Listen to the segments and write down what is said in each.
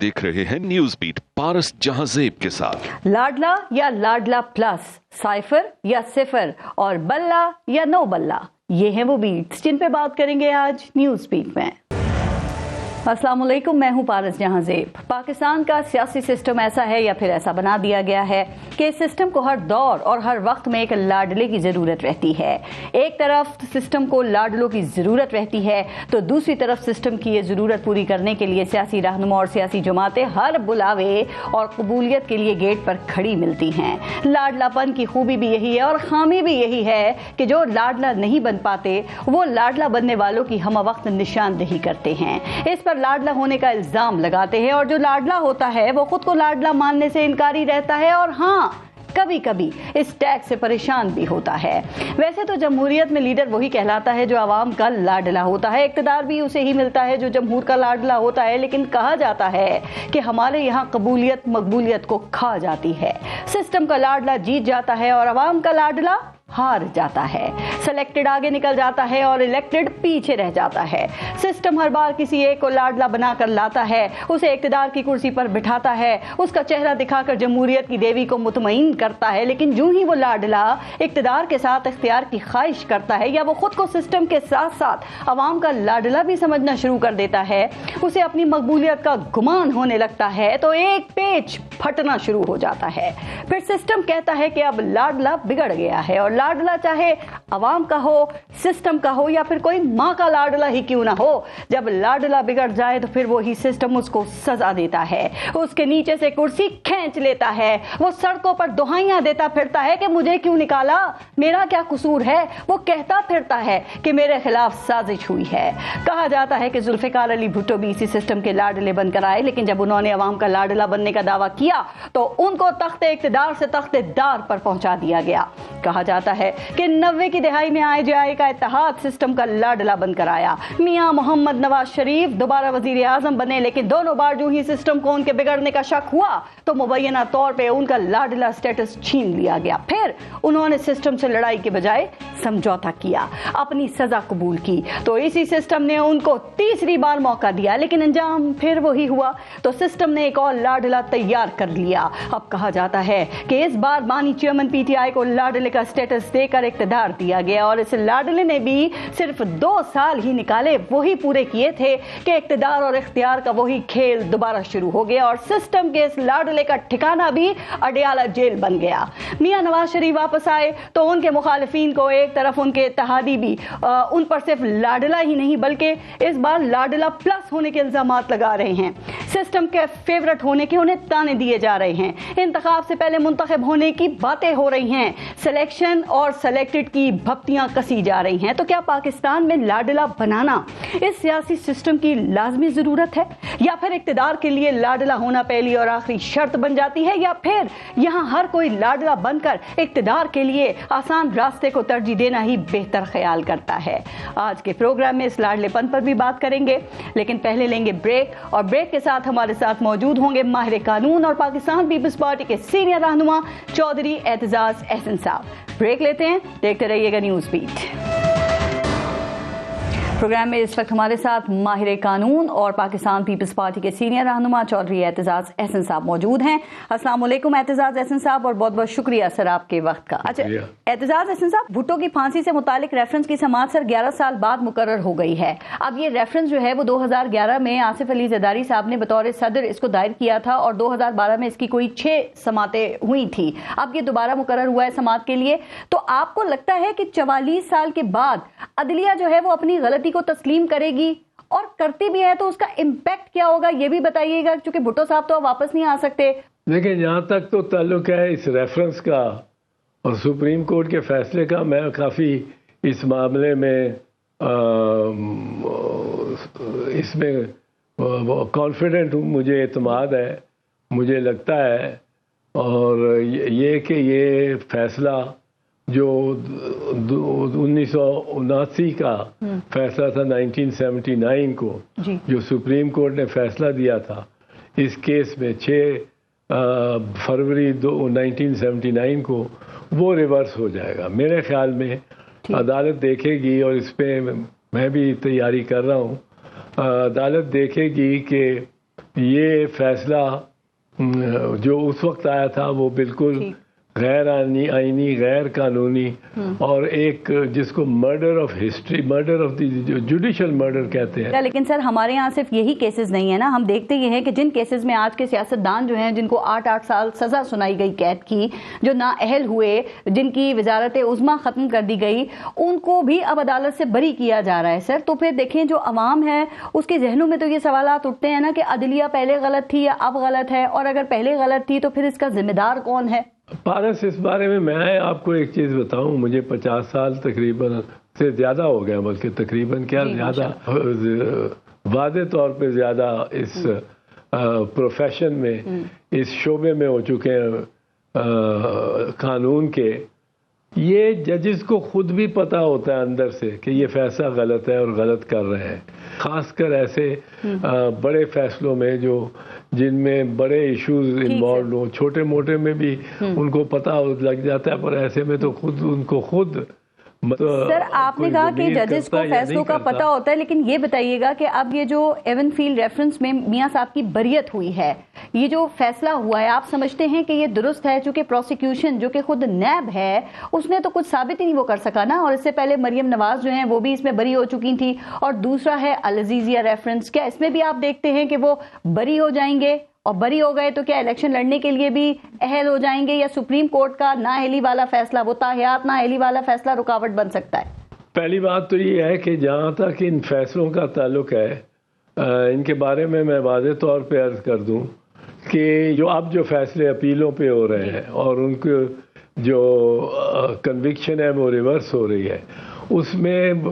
देख रहे हैं न्यूज बीट पारस जहांजेब के साथ। लाडला या लाडला प्लस, साइफर या सिफर और बल्ला या नो बल्ला, ये हैं वो बीट्स जिन पे बात करेंगे आज न्यूज बीट में। अस्सलाम वालेकुम, मैं हूं पारस जहांजेब। पाकिस्तान का सियासी सिस्टम ऐसा है या फिर ऐसा बना दिया गया है कि इस सिस्टम को हर दौर और हर वक्त में एक लाडले की जरूरत रहती है। एक तरफ सिस्टम को लाडलों की जरूरत रहती है तो दूसरी तरफ सिस्टम की ये जरूरत पूरी करने के लिए सियासी रहनुमा और सियासी जमातें हर बुलावे और कबूलियत के लिए गेट पर खड़ी मिलती हैं। लाडलापन की खूबी भी यही है और खामी भी यही है कि जो लाडला नहीं बन पाते वो लाडला बनने वालों की हम वक्त निशानदेही करते हैं, इस पर लाडला होने का इल्जाम लगाते हैं और जो लाडला होता है वो खुद को लाडला मानने से इनकारी रहता है और हाँ, कभी कभी इस टैग से परेशान भी होता है। वैसे तो जमहूरियत में लीडर वही कहलाता है जो आवाम का लाडला होता है, इक़्तिदार भी उसे ही मिलता है जो जमहूर का लाडला होता है, लेकिन कहा जाता है कि हमारे यहाँ कबूलियत मकबूलियत को खा जाती है। सिस्टम का लाडला जीत जाता है और आवाम का लाडला हार जाता है। सेलेक्टेड आगे निकल जाता है और इलेक्टेड पीछे रह जाता है। सिस्टम हर बार किसी एक को लाडला बनाकर लाता है, उसे इक़्तिदार की कुर्सी पर बिठाता है, उसका चेहरा दिखाकर जमहूरियत की देवी को मुतमईन करता है, लेकिन यूं ही वो लाडला इक़्तिदार के साथ इख्तियार की ख्वाहिश करता है या वो खुद को सिस्टम के साथ साथ अवाम का लाडला भी समझना शुरू कर देता है, उसे अपनी मकबूलियत का गुमान होने लगता है तो एक पेच फटना शुरू हो जाता है। फिर सिस्टम कहता है कि अब लाडला बिगड़ गया है और लाडला चाहे अवाम का हो, सिस्टम का हो या फिर कोई माँ का लाडला ही क्यों ना हो, जब लाडला बिगड़ जाए तो फिर वही सिस्टम उसको सजा देता है, उसके नीचे से कुर्सी खींच लेता है, वो सड़कों पर दुहाइयां देता फिरता है कि मुझे क्यों निकाला, मेरा क्या कसूर है, वो कहता फिरता है कि मेरे खिलाफ साजिश हुई है। कहा जाता है कि जुल्फिकार अली भुट्टो भी इसी सिस्टम के लाडले बनकर आए, लेकिन जब उन्होंने अवाम का लाडला बनने का दावा किया तो उनको तख्ते इक़्तिदार से तख्ते दार पर पहुंचा दिया गया। कहा जाता है कि 90 की दहाई में IJI का इत्तेहाद सिस्टम का लाडला बनकर आया। मियां मोहम्मद नवाज शरीफ दोबारा वजीर आजम बने, लेकिन दोनों बार जो ही सिस्टम को उनके बिगड़ने का शक हुआ तो मुबैना तौर पे उनका लाडला स्टेटस छीन लिया गया। फिर उन्होंने सिस्टम से लड़ाई के बजाय समझौता किया, अपनी सजा कबूल की, तो इसी सिस्टम ने उनको तीसरी बार मौका दिया, लेकिन अंजाम फिर वही हुआ, तो सिस्टम ने एक और लाडला तैयार कर लिया। अब कहा जाता है कि इस बार बानी चेयरमैन PTI को लाडले का स्टेटस देकर इक़्तिदार दिया गया और इस लाडले ने भी सिर्फ 2 साल ही निकाले, वही पूरे किए थे कि इक़्तिदार और इख्तियार का वही खेल दोबारा शुरू हो गया और सिस्टम के इस लाडले का ठिकाना भी अडियाला जेल बन गया। मियां नवाज शरीफ वापस आए तो उनके मुखालिफिन को एक तरफ उनके इत्तेहादी भी उन पर सिर्फ लाडला ही नहीं बल्कि इस बार लाडला प्लस होने के इल्जामात लगा रहे हैं। सिस्टम के फेवरेट होने के उन्हें ताने दिए जा रहे हैं, इंतखाब से पहले मुंतखब होने की बातें हो रही हैं, सिलेक्शन और सेलेक्टेड की भप्तियां कसी जा रही हैं। तो क्या पाकिस्तान में लाडला बनाना इस सियासी सिस्टम की लाजमी जरूरत है या फिर इक़्तिदार के लिए लाडला होना पहली और आखिरी शर्त बन जाती है, या फिर यहां हर कोई लाडला बनकर इक़्तिदार के लिए आसान रास्ते को तरजीह देना ही बेहतर ख्याल करता है? आज के प्रोग्राम में इस लाडलेपन पर भी बात करेंगे, लेकिन पहले लेंगे ब्रेक और ब्रेक के साथ हमारे साथ मौजूद होंगे माहिर कानून और पाकिस्तान पीपल्स पार्टी के सीनियर रहनुमा चौधरी एतजाज अहसन साहब। ब्रेक लेते हैं, देखते रहिएगा न्यूज बीट। प्रोग्राम में इस वक्त हमारे साथ माहिर कानून और पाकिस्तान पीपल्स पार्टी के सीनियर रहनुमा चौधरी एतजाज अहसन साहब मौजूद हैं। अस्सलाम वालेकुम एतजाज अहसन साहब, और बहुत बहुत शुक्रिया सर आपके वक्त का। अच्छा एतजाज अहसन साहब, भुट्टो की फांसी से मुतालिक रेफरेंस की समाअत सर 11 साल बाद मुकर्रर हो गई है। अब ये रेफरेंस जो है वो 2011 में आसिफ अली जरदारी साहब ने बतौर सदर इसको दायर किया था और 2012 में इसकी कोई 6 समातें हुई थी। अब ये दोबारा मुकर्रर हुआ है समाअत के लिए, तो आपको लगता है कि 44 साल के बाद अदलिया जो है वो अपनी गलती को तस्लीम करेगी, और करती भी है तो उसका इम्पैक्ट क्या होगा ये भी बताइएगा, क्योंकि भुट्टो साहब तो वापस नहीं आ सकते। देखिए, जहाँ तक तो ताल्लुक है इस रेफरेंस का और सुप्रीम कोर्ट के फैसले का, मैं काफ़ी इस मामले में इसमें कॉन्फिडेंट हूँ, मुझे एतमाद है, मुझे लगता है। और ये कि ये फैसला जो 1979 का फैसला था 1979 को जो सुप्रीम कोर्ट ने फैसला दिया था इस केस में 6 फरवरी 1979 को वो रिवर्स हो जाएगा मेरे ख्याल में। अदालत देखेगी, और इस पे मैं भी तैयारी कर रहा हूँ, अदालत देखेगी कि ये फैसला जो उस वक्त आया था वो बिल्कुल गैर आईनी, गैर कानूनी, और एक जिसको murder of history, murder of the judicial murder कहते हैं। लेकिन सर हमारे यहाँ सिर्फ यही केसेस नहीं है ना, हम देखते ये हैं कि जिन केसेस में आज के सियासतदान जो हैं, जिनको 8-8 साल सजा सुनाई गई कैद की, जो नाअहल हुए, जिनकी वजारत उज़्मा खत्म कर दी गई, उनको भी अब अदालत से बरी किया जा रहा है सर। तो फिर देखें जो अवाम है उसके जहनों में तो ये सवालात उठते हैं ना कि अदलिया पहले गलत थी या अब गलत है, और अगर पहले गलत थी तो फिर इसका जिम्मेदार कौन है? पारस, इस बारे में मैं आपको एक चीज़ बताऊं, मुझे 50 साल तकरीबन से ज़्यादा हो गया, बल्कि तकरीबन क्या ज़्यादा, वादे तौर पे ज़्यादा इस प्रोफेशन में, इस शोबे में हो चुके हैं कानून के। ये जजेस को खुद भी पता होता है अंदर से कि ये फैसला गलत है और गलत कर रहे हैं, खासकर ऐसे बड़े फैसलों में जो जिनमें बड़े इश्यूज इन्वॉल्व हो। छोटे मोटे में भी उनको पता लग जाता है, पर ऐसे में तो उनको खुद सर आपने कहा कि जजेस को फैसलों का पता होता है, लेकिन ये बताइएगा कि अब ये जो एवनफील्ड रेफरेंस में मियां साहब की बरियत हुई है, ये जो फैसला हुआ है, आप समझते हैं कि ये दुरुस्त है? चूंकि प्रोसिक्यूशन जो कि खुद नैब है उसने तो कुछ साबित ही नहीं वो कर सका ना, और इससे पहले मरियम नवाज जो हैं वो भी इसमें बरी हो चुकी थी, और दूसरा है अल अजीजिया रेफरेंस, क्या इसमें भी आप देखते हैं कि वो बरी हो जाएंगे? और बरी हो गए तो क्या इलेक्शन लड़ने के लिए भी अहल हो जाएंगे, या सुप्रीम कोर्ट का नाअहली वाला फैसला, वो ताहियात नाअहली वाला फैसला रुकावट बन सकता है? पहली बात तो ये है कि जहाँ तक इन फैसलों का ताल्लुक है, इनके बारे में मैं वाज़ेह तौर पे अर्ज कर दूं कि जो फैसले अपीलों पे हो रहे हैं और उनके जो कन्विक्शन है वो रिवर्स हो रही है, उसमें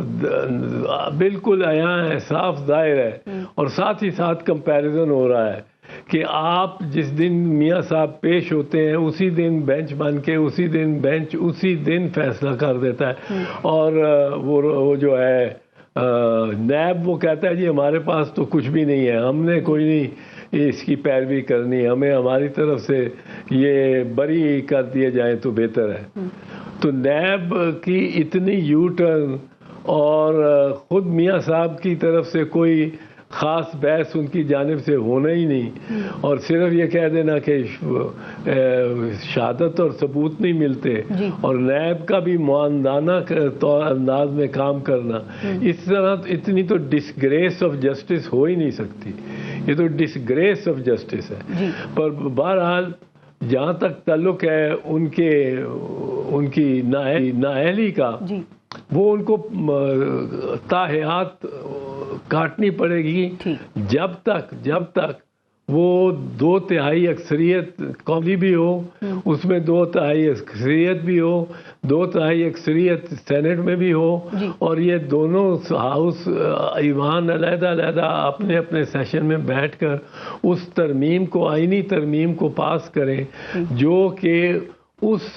बिल्कुल आया है, साफ जाहिर है, और साथ ही साथ कंपैरिजन हो रहा है कि आप जिस दिन मियां साहब पेश होते हैं उसी दिन बेंच बन के उसी दिन फैसला कर देता है, और वो जो है नैब वो कहता है जी हमारे पास तो कुछ भी नहीं है, हमने कोई नहीं इसकी पैरवी करनी, हमें हमारी तरफ से ये बरी कर दिए जाए तो बेहतर है। तो नैब की इतनी यू टर्न, और ख़ुद मियां साहब की तरफ से कोई ख़ास बहस उनकी जानिब से होना ही नहीं, और सिर्फ ये कह देना कि शहादत और सबूत नहीं मिलते, और नैब का भी मुआंदाना अंदाज में काम करना, इस तरह इतनी तो डिसग्रेस ऑफ जस्टिस हो ही नहीं सकती। ये तो डिसग्रेस ऑफ जस्टिस है। पर बहरहाल जहाँ तक ताल्लुक है उनकी नाअहली का, वो उनको ताहियात काटनी पड़ेगी जब तक वो 2/3 अक्सरियत कौमी भी हो, उसमें 2/3 अक्सरियत भी हो, 2/3 अक्सरियत सेनेट में भी हो, और ये दोनों हाउस ईवान अलग-अलग अपने अपने सेशन में बैठकर उस तरमीम को, आईनी तरमीम को पास करें, जो कि उस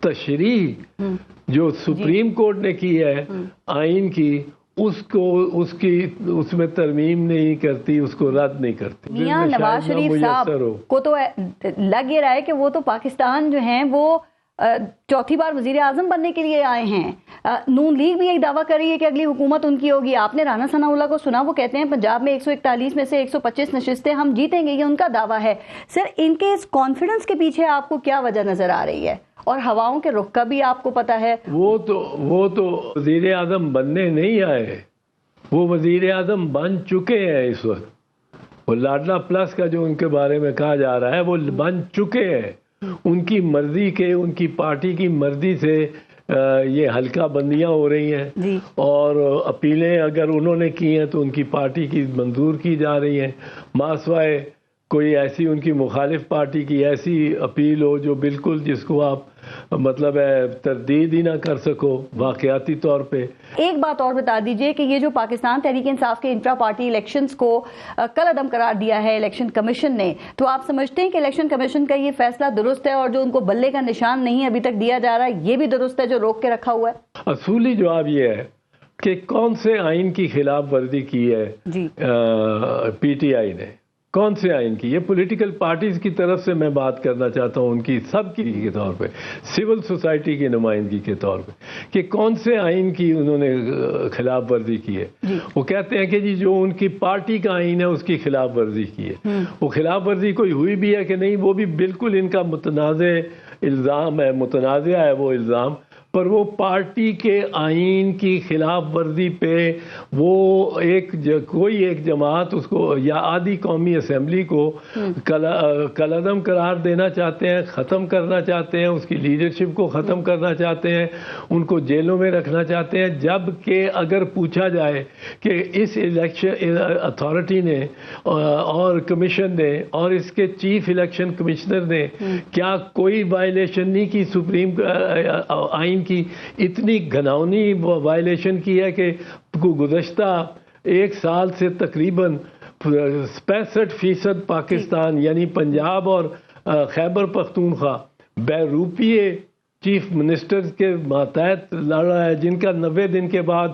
तशरीह जो सुप्रीम कोर्ट ने की है आइन की, उसमें तरमीम नहीं करती, उसको रद्द नहीं करती। मियां नवाज शरीफ साहब को तो लग ये रहा है कि वो तो पाकिस्तान जो हैं वो चौथी बार वजीर आजम बनने के लिए आए हैं। नून लीग भी यही दावा कर रही है कि अगली हुकूमत उनकी होगी। आपने राना सनाउल्लाह को सुना, वो कहते हैं पंजाब में 141 में से 125 नशिस्तें हम जीतेंगे, ये उनका दावा है। सर इनके इस कॉन्फिडेंस के पीछे आपको क्या वजह नजर आ रही है? और हवाओं के रुख का भी आपको पता है। वो तो वजीर आजम बनने नहीं आए, वो वजीर आजम बन चुके हैं इस वक्त। वो लाडला प्लस का जो उनके बारे में कहा जा रहा है वो बन चुके हैं। उनकी मर्जी के, उनकी पार्टी की मर्जी से ये हल्का बंदियां हो रही हैं, और अपीलें अगर उन्होंने की हैं तो उनकी पार्टी की मंजूर की जा रही हैं, मासवाए कोई ऐसी उनकी मुखालिफ पार्टी की ऐसी अपील हो जो बिल्कुल जिसको आप मतलब है तरदीद ही ना कर सको वाकयाती तौर पे। एक बात और बता दीजिए कि ये जो पाकिस्तान तहरीक इंसाफ के इंट्रा पार्टी इलेक्शंस को कल अदम करार दिया है इलेक्शन कमीशन ने, तो आप समझते हैं कि इलेक्शन कमीशन का ये फैसला दुरुस्त है, और जो उनको बल्ले का निशान नहीं अभी तक दिया जा रहा है ये भी दुरुस्त है जो रोक के रखा हुआ है? असूली जवाब ये है कि कौन से आइन की खिलाफ वर्जी की है पीटीआई ने। کون سے آئین کی؟ یہ پولیٹیکل پارٹیز کی طرف سے میں بات کرنا چاہتا ہوں، ان کی سب کی کے طور پہ، سول سوسائٹی کی نمائندگی کے طور پہ، کہ کون سے آئین کی انہوں نے خلاف ورزی کی ہے۔ وہ کہتے ہیں کہ جی جو ان کی پارٹی کا آئین ہے اس کی خلاف ورزی کی ہے۔ وہ خلاف ورزی کوئی ہوئی بھی ہے کہ نہیں، وہ بھی بالکل ان کا متنازع الزام ہے، متنازع ہے وہ الزام، پر وہ پارٹی کے آئین کی خلاف ورزی پہ وہ کوئی ایک جماعت اس کو یا آدھی قومی اسمبلی کو کالعدم قرار دینا چاہتے ہیں، ختم کرنا چاہتے ہیں، اس کی لیڈرشپ کو ختم کرنا چاہتے ہیں، ان کو جیلوں میں رکھنا چاہتے ہیں، جبکہ اگر پوچھا جائے کہ اس الیکشن اتھارٹی نے اور کمیشن نے اور اس کے چیف الیکشن کمشنر نے کیا کوئی وائلیشن نہیں کی سپریم آئین کی؟ اتنی گھناؤنی وائلیشن کی ہے کہ گزشتہ ایک سال سے تقریباً 65% پاکستان یعنی پنجاب اور خیبر پختونخوا بے چیف منسٹر کے ماتحت لڑ رہا ہے، جن کا 90 دن کے بعد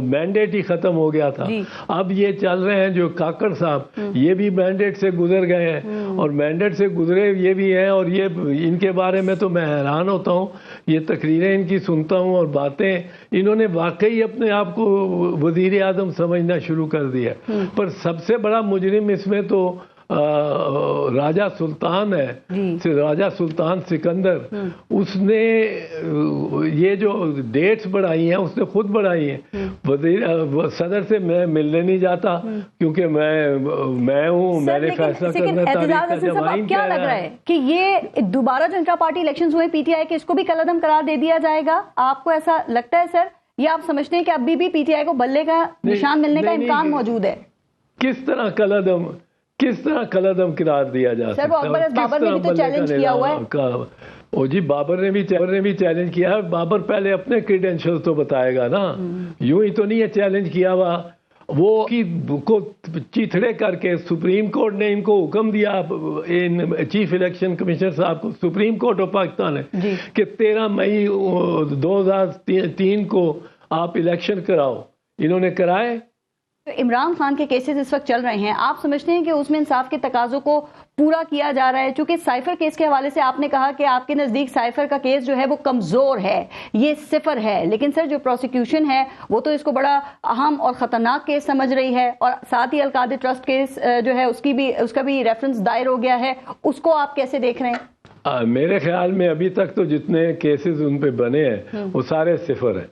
مینڈیٹ ہی ختم ہو گیا تھا۔ اب یہ چل رہے ہیں جو کاکڑ صاحب، یہ بھی مینڈیٹ سے گزر گئے ہیں، اور مینڈیٹ سے گزرے یہ بھی ہیں، اور یہ ان کے بارے میں تو میں حیران ہوتا ہوں، یہ تقریریں ان کی سنتا ہوں اور باتیں، انہوں نے واقعی اپنے آپ کو وزیر اعظم سمجھنا شروع کر دیا۔ پر سب سے بڑا مجرم اس میں تو راجہ سلطان ہے، راجہ سلطان سکندر، اس نے یہ جو ڈیٹس بڑھائی ہیں اس نے خود بڑھائی ہیں۔ صدر سے میں ملنے نہیں جاتا کیونکہ میں ہوں، میں نے فیصلہ کرنا تاریخ کا جب آئین کیا لگ رہا ہے کہ یہ دوبارہ جو انٹرا پارٹی الیکشنز ہوئے پی ٹی آئی کے، اس کو بھی کالعدم قرار دے دیا جائے گا؟ آپ کو ایسا لگتا ہے سر، یا آپ سمجھتے ہیں کہ ابھی بھی پی ٹی آئی کو بلے کا نشان ملنے کا امکان موجود ہے؟ کس طرح کالعدم قرار دیا جا سکتا ہے؟ سر وہ اکبر بابر نے بھی تو چیلنج کیا ہوا ہے۔ او جی، بابر نے بھی چیلنج کیا ہے۔ بابر پہلے اپنے کریڈینشل تو بتائے گا نا، یوں ہی تو نہیں ہے چیلنج کیا ہوا۔ وہ کو چیتھڑے کر کے سپریم کورٹ نے ان کو حکم دیا، چیف الیکشن کمشنر صاحب کو، سپریم کورٹ آف پاکستان ہے، کہ 13 مئی 2003 کو آپ الیکشن کراؤ۔ انہوں نے کرائے۔ عمران خان کے کیسز اس وقت چل رہے ہیں، آپ سمجھتے ہیں کہ اس میں انصاف کے تقاضوں کو پورا کیا جا رہا ہے؟ چونکہ سائفر کیس کے حوالے سے آپ نے کہا کہ آپ کے نزدیک سائفر کا کیس جو ہے وہ کمزور ہے، یہ صفر ہے، لیکن سر جو پروسیکیوشن ہے وہ تو اس کو بڑا اہم اور خطرناک کیس سمجھ رہی ہے، اور ساتھ ہی القادر ٹرسٹ کیس جو ہے اس کا بھی ریفرنس دائر ہو گیا ہے، اس کو آپ کیسے دیکھ رہے ہیں؟ میرے خیال میں ابھی تک تو جتنے کیسز ان پہ بنے ہیں وہ سارے صفر ہیں۔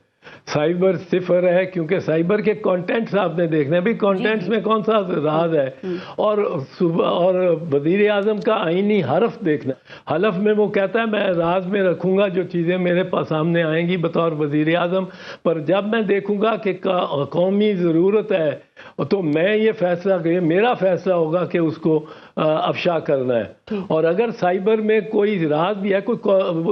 سائبر صفر ہے کیونکہ سائبر کے کانٹینٹس آپ نے دیکھنا ہے، بھی کانٹینٹس میں کون سا راز ہے، اور وزیر اعظم کا آئینی حرف دیکھنا۔ حلف میں وہ کہتا ہے میں راز میں رکھوں گا جو چیزیں میرے پاس سامنے آئیں گی بطور وزیر اعظم، پر جب میں دیکھوں گا کہ قومی ضرورت ہے تو میں یہ فیصلہ میرا فیصلہ ہوگا کہ اس کو افشا کرنا ہے۔ اور اگر سائبر میں کوئی راز بھی ہے، کوئی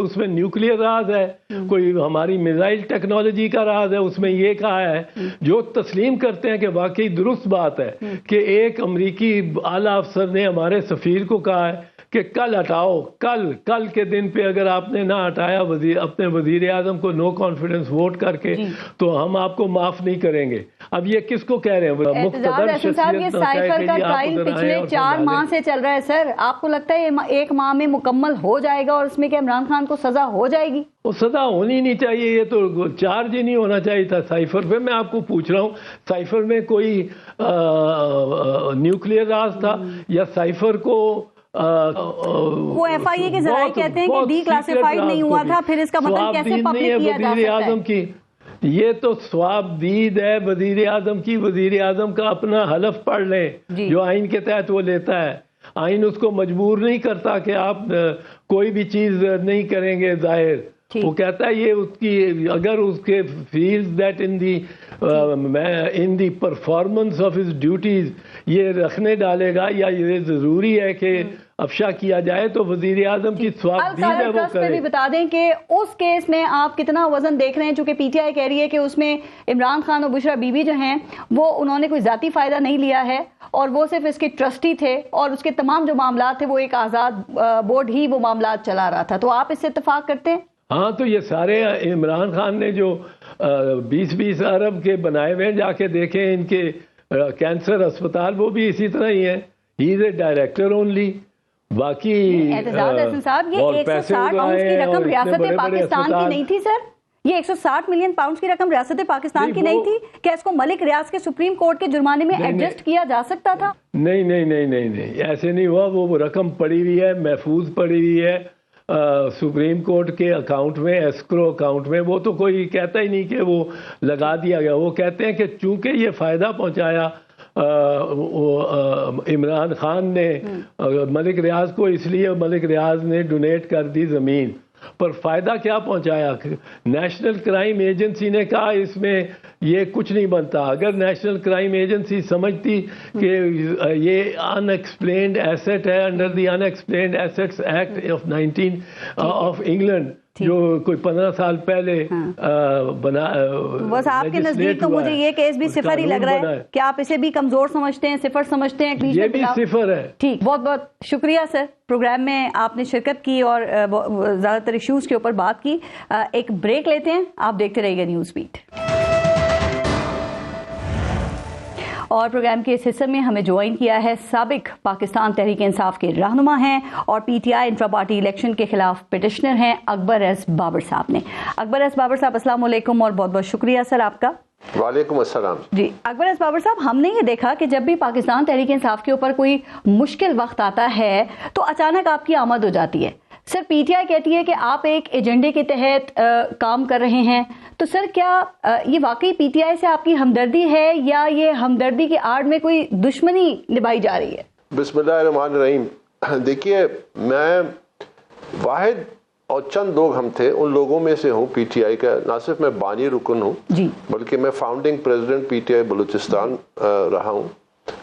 اس میں نیوکلیئر راز ہے، کوئی ہماری میزائل ٹیکنالوجی کا راز ہے، اس میں یہ کہا ہے جو تسلیم کرتے ہیں کہ واقعی درست بات ہے کہ ایک امریکی اعلیٰ افسر نے ہمارے سفیر کو کہا ہے کہ کل ہٹاؤ، کل کے دن پہ اگر آپ نے نہ ہٹایا اپنے وزیر اعظم کو نو کانفیڈنس ووٹ کر کے تو ہم آپ کو معاف نہیں کریں گے۔ اب یہ کس کو کہہ رہے ہیں؟ اعتزاز احسن صاحب، یہ سائفر کا ٹرائل پچھلے 4 ماہ سے چل رہا ہے سر، آپ کو لگتا ہے 1 ماہ میں مکمل ہو جائے گا اور اس میں کہ عمران خان کو سزا ہو جائے گی؟ وہ سزا ہونی نہیں چاہیے، یہ تو چارج ہی نہیں ہونا چاہیے تھا سائفر پہ۔ میں آپ کو پوچھ رہا ہوں سائفر میں کوئی نیوکلیئر راز تھا یا سائفر کو وہ ایف آئی اے کے ذرائع کہتے ہیں کہ ڈی کلاسیفائیڈ نہیں ہوا تھا، پھر اس کا مطلب کیسے پبلک کیا جا سکتا ہے؟ یہ تو ثوابدید ہے وزیر اعظم کی۔ وزیر اعظم کا اپنا حلف پڑھ لیں جو آئین کے تحت وہ لیتا ہے۔ آئین اس کو مجبور نہیں کرتا کہ آپ کوئی بھی چیز نہیں کریں گے ظاہر۔ وہ کہتا ہے یہ اس کی اگر اس کے feels that in the performance of his duties یہ رکھنے ڈالے گا یا یہ ضروری ہے کہ افشا کیا جائے تو وزیر اعظم کی ثوابدید ہے وہ کرے۔ بھی بتا دیں کہ اس کیس میں آپ کتنا وزن دیکھ رہے ہیں، چونکہ پی ٹی آئی کہہ رہی ہے کہ اس میں عمران خان اور بشرا بی بی جو ہیں وہ انہوں نے کوئی ذاتی فائدہ نہیں لیا ہے اور وہ صرف اس کے ٹرسٹی تھے اور اس کے تمام جو معاملات تھے وہ ایک آزاد بورڈ ہی وہ معاملات چلا رہا تھا، تو آپ اس سے اتفاق کرتے ہیں؟ ہاں، تو یہ سارے عمران خان نے جو 20 ارب کے بنائے ہوئے جا کے دیکھیں ان کے कैंसर अस्पताल वो भी इसी तरह ही है, he is a director only. बाकी एतजाज हसन साहब, ये 160 पाउंड की रकम रियासत पाकिस्तान की नहीं थी सर? ये 160 मिलियन पाउंड की रकम रियासत पाकिस्तान की नहीं थी? क्या इसको मलिक रियाज के सुप्रीम कोर्ट के जुर्माने में एडजस्ट किया जा सकता था? नहीं नहीं नहीं नहीं नहीं, ऐसे नहीं हुआ। वो रकम पड़ी हुई है, महफूज पड़ी हुई है सुप्रीम कोर्ट के अकाउंट में, एस्क्रो अकाउंट में। वो तो कोई कहता ही नहीं कि वो लगा दिया गया। वो कहते हैं कि चूंकि ये फायदा पहुंचाया इमरान खान ने मलिक रियाज को, इसलिए मलिक रियाज ने डोनेट कर दी जमीन। पर फायदा क्या पहुंचाया? नेशनल क्राइम एजेंसी ने कहा इसमें ये कुछ नहीं बनता। अगर नेशनल क्राइम एजेंसी समझती कि ये अनएक्सप्लेन्ड एसेट है under the unexplained assets act of England, जो कोई 15 साल पहले बना, बस आपके नजदीक तो मुझे ये केस भी सिफर ही लग रहा है। क्या आप इसे भी कमजोर समझते हैं, सिफर समझते हैं? ये भी सिफर है। ठीक, बहुत बहुत शुक्रिया सर, प्रोग्राम में आपने शिरकत की और ज्यादातर इश्यूज के ऊपर बात की। एक ब्रेक लेते हैं, आप देखते रहिएगा न्यूज बीट। और प्रोग्राम के इस हिस्से में हमें ज्वाइन किया है साबिक पाकिस्तान तहरीक इंसाफ के रहनुमा हैं और पीटीआई इंट्रा पार्टी इलेक्शन के खिलाफ पिटिशनर हैं अकबर एस बाबर साहब ने। अकबर एस बाबर साहब, अस्सलाम वालेकुम और बहुत बहुत शुक्रिया सर आपका। वालेकुम अस्सलाम जी। अकबर एस बाबर साहब, हमने ये देखा कि जब भी पाकिस्तान तहरीक इंसाफ के ऊपर कोई मुश्किल वक्त आता है तो अचानक आपकी आमद हो जाती है। सर, पीटीआई कहती है कि आप एक एजेंडे के तहत काम कर रहे हैं, तो सर क्या ये वाकई पीटीआई से आपकी हमदर्दी है या ये हमदर्दी की आड़ में कोई दुश्मनी निभाई जा रही है? बिस्मिल्लाहिर्रहमानिर्रहीम। देखिए, मैं वाहिद और चंद लोग हम थे, उन लोगों में से हूँ पीटीआई का। ना सिर्फ मैं बानी रुकन हूँ बल्कि मैं फाउंडिंग प्रेसिडेंट पीटीआई बलूचिस्तान रहा हूँ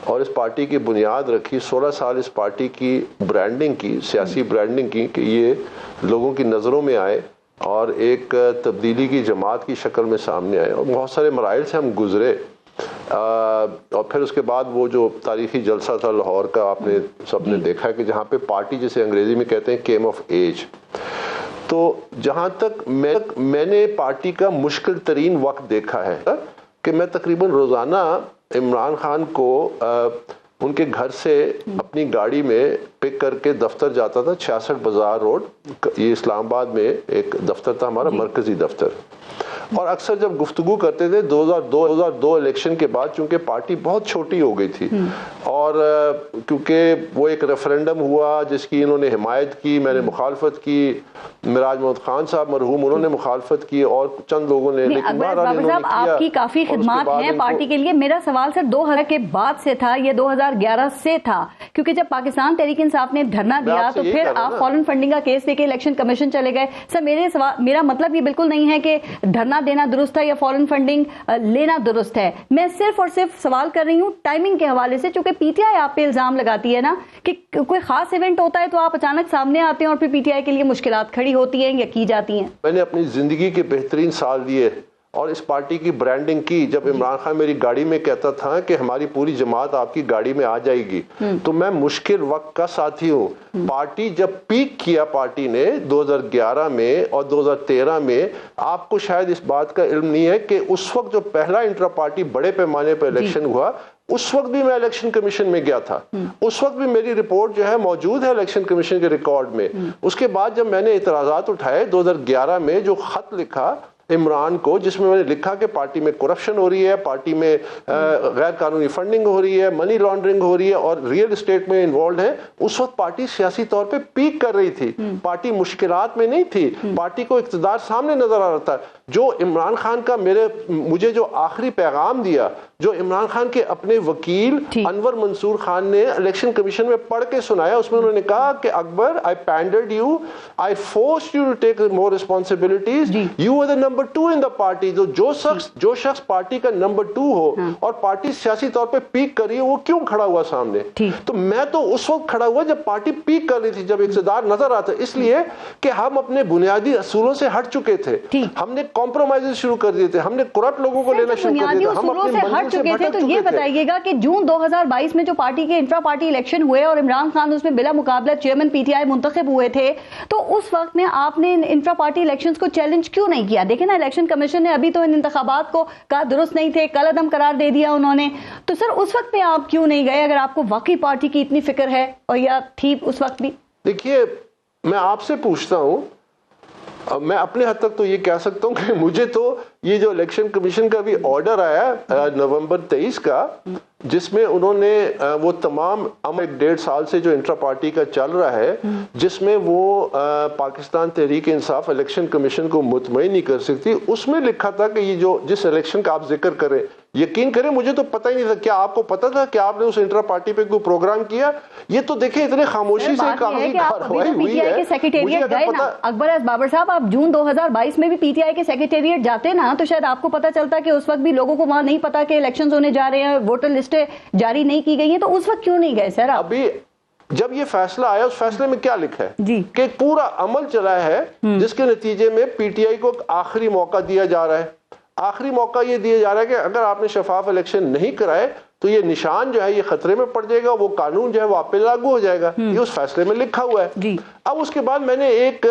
और इस पार्टी की बुनियाद रखी। 16 साल इस पार्टी की ब्रांडिंग की, सियासी ब्रांडिंग की, कि ये लोगों की नज़रों में आए और एक तब्दीली की जमात की शक्ल में सामने आए। और बहुत सारे मराइल से हम गुजरे और फिर उसके बाद वो जो तारीखी जलसा था लाहौर का, आपने सबने देखा है कि जहाँ पे पार्टी, जिसे अंग्रेजी में कहते हैं केम ऑफ एज। तो जहाँ तक मैंने पार्टी का मुश्किल तरीन वक्त देखा है कि मैं तकरीबन रोज़ाना इमरान खान को उनके घर से अपनी गाड़ी में पिक करके दफ्तर जाता था, 66 बाजार रोड, ये इस्लामाबाद में एक दफ्तर था हमारा, मरकजी दफ्तर। और अक्सर जब गुफ्तगू करते थे 2002 इलेक्शन के बाद, चूंकि पार्टी बहुत छोटी हो गई थी और क्योंकि वो एक रेफरेंडम हुआ जिसकी इन्होंने हिमायत की, मैंने मुखालफत की, मिराज मोहम्मद खान साहब मरहूम उन्होंने मुखालफत की और चंद लोगों ने, लेकिन साहब आपकी काफी खिदमत है पार्टी के लिए। मेरा सवाल सर 2000 के बाद से था, ये 2011 से था, क्योंकि जब पाकिस्तान तहरीक इंसाफ ने धरना दिया तो फिर आप फॉरेन फंडिंग का केस लेके इलेक्शन कमीशन चले गए। सर मेरा मतलब ये बिल्कुल नहीं है कि धरना देना दुरुस्त है या फॉरेन फंडिंग लेना दुरुस्त है। मैं सिर्फ और सिर्फ सवाल कर रही हूँ टाइमिंग के हवाले से, चूंकि पीटीआई आप पे इल्जाम लगाती है ना कि कोई खास इवेंट होता है तो आप अचानक सामने आते हैं और फिर पीटीआई के लिए मुश्किलात खड़ी होती हैं या की जाती हैं। मैंने अपनी जिंदगी के बेहतरीन साल दिए और इस पार्टी की ब्रांडिंग की। जब इमरान खान मेरी गाड़ी में कहता था कि हमारी पूरी जमात आपकी गाड़ी में आ जाएगी, तो मैं मुश्किल वक्त का साथी हूँ। पार्टी जब पीक किया पार्टी ने 2011 में और 2013 में, आपको शायद इस बात का इल्म नहीं है कि उस वक्त जो पहला इंट्रा पार्टी बड़े पैमाने पर इलेक्शन हुआ, उस वक्त भी मैं इलेक्शन कमीशन में गया था। उस वक्त भी मेरी रिपोर्ट जो है मौजूद है इलेक्शन कमीशन के रिकॉर्ड में। उसके बाद जब मैंने इतराजात उठाए 2011 में, जो खत लिखा इमरान को, जिसमें मैंने लिखा कि पार्टी में करप्शन हो रही है, पार्टी में गैर कानूनी फंडिंग हो रही है, मनी लॉन्ड्रिंग हो रही है और रियल एस्टेट में इन्वॉल्व है, उस वक्त पार्टी सियासी तौर पे पीक कर रही थी। पार्टी मुश्किलात में नहीं थी, पार्टी को इक़्तिदार सामने नजर आ रहा था। जो इमरान खान का मुझे जो आखिरी पैगाम दिया, जो इमरान खान के अपने वकील अनवर मंसूर खान ने इलेक्शन कमीशन में पढ़ के सुनाया, उसमें उन्होंने कहा कि Akbar, I pandered you, I forced you to take more responsibilities, you were the number 2 in the party. जो शख्स पार्टी का नंबर 2 हो और पार्टी सियासी तौर पे पीक कर रही है, वो क्यों खड़ा हुआ सामने? तो मैं तो उस वक्त खड़ा हुआ जब पार्टी पीक कर रही थी, जब इक़्तिदार नजर आता, इसलिए कि हम अपने बुनियादी असूलों से हट चुके थे। हमने कॉम्प्रोमाइज शुरू कर दिए थे, हमने करप्ट लोगों को लेना शुरू कर दिया था, हम अपने ہٹ چکے تھے. تو یہ بتائیے گا کہ جون 2022 میں جو پارٹی کے انٹرا پارٹی الیکشن ہوئے اور عمران خان اس میں بلا مقابلہ چیئرمین پی ٹی آئی منتخب ہوئے تھے, تو اس وقت میں آپ نے انٹرا پارٹی الیکشنز کو چیلنج کیوں نہیں کیا؟ دیکھیں نا, الیکشن کمیشن نے ابھی تو ان انتخابات کو کہا درست نہیں تھے, کل عدم قرار دے دیا انہوں نے. تو سر اس وقت میں آپ کیوں نہیں گئے اگر آپ کو واقعی پارٹی کی اتنی فکر ہے, اور یا تھی اس وقت بھی؟ دیکھیے, میں آپ سے پوچھتا ہوں, میں اپنے حد تک تو یہ کہہ سکتا ہوں کہ مجھے تو یہ جو الیکشن کمیشن کا بھی آرڈر آیا نومبر 23 کا, جس میں انہوں نے وہ تمام 1.5 سال سے جو انٹرا پارٹی کا چل رہا ہے, جس میں وہ پاکستان تحریک انصاف الیکشن کمیشن کو مطمئن نہیں کر سکتی, اس میں لکھا تھا کہ یہ جو جس الیکشن کا آپ ذکر کریں, یقین کریں مجھے تو پتہ ہی نہیں تھا. کیا آپ کو پتا تھا کہ آپ نے اس انٹرا پارٹی پہ کوئی پروگرام کیا؟ یہ تو دیکھیں اتنے خاموشی سے کاغذی کارروائی ہوئی ہے. اکبر بابر صاحب, آپ جون 2022 میں بھی پی ٹی آئی کے سیکریٹریٹ جاتے نا, تو شاید آپ کو پتا چلتا کہ اس وقت بھی لوگوں کو وہاں نہیں پتا کہ الیکشنز ہونے جا رہے ہیں, ووٹر لسٹیں جاری نہیں کی گئی ہیں, تو اس وقت کیوں نہیں گئے سر آپ؟ ابھی جب یہ فیصلہ آیا, اس فیصلے میں کیا لکھا ہے کہ ایک پورا عمل چلا ہے جس کے نتیجے میں پی ٹی آئی کو آخری موقع دیا جا رہا ہے. آخری موقع یہ دیا جا رہا ہے کہ اگر آپ نے شفاف الیکشن نہیں کرائے تو یہ نشان جو ہے یہ خطرے میں پڑ جائے گا, وہ قانون جو ہے وہ آپ پہ لاگو ہو جائے گا. یہ اس فیصلے میں لکھا ہوا ہے. اب اس کے بعد میں نے ایک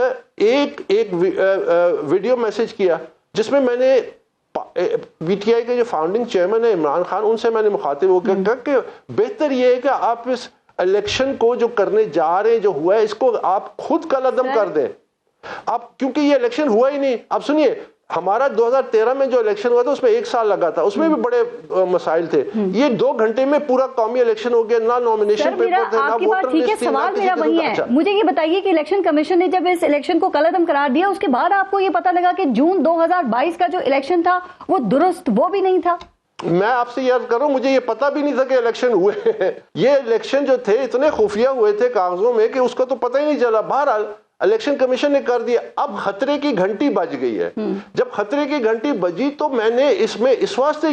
ویڈیو میسج کیا جس میں نے پی ٹی آئی کے جو فاؤنڈنگ چیئرمین ہے عمران خان, ان سے میں نے مخاطب ہو کے کہا کہ بہتر یہ ہے کہ آپ اس الیکشن کو جو کرنے جا رہے ہیں, جو ہوا ہے, اس کو آپ خود کل عدم کر دیں. اب کیونکہ یہ الیکشن ہوا ہی نہیں. اب سنیے, ہمارا 2013 میں جو الیکشن ہوا تھا اس میں 1 سال لگا تھا, اس میں بھی بڑے مسائل تھے. یہ 2 گھنٹے میں پورا قومی الیکشن ہو گیا, نہ نامینیشن پیپر تھے, نہ ووٹر لسٹ تھی. سوال میرا وہی ہے, مجھے یہ بتائیے کہ الیکشن کمیشن نے جب اس الیکشن کو کل عدم قرار دیا, اس کے بعد آپ کو یہ پتا لگا کہ جون 2022 کا جو الیکشن تھا وہ درست وہ بھی نہیں تھا؟ میں آپ سے یہ عرض کر رہا ہوں, مجھے یہ پتا بھی نہیں تھا کہ الیکشن ہوئے ہیں. یہ الیکشن جو تھے اتنے خفیہ ہوئے تھے کاغذوں میں کہ اس کا تو پتہ ہی نہیں چلا. بہرحال الیکشن کمیشن نے کر دیا. اب خطرے کی گھنٹی بج گئی ہے. جب خطرے کی گھنٹی بجی تو میں نے اس واسطے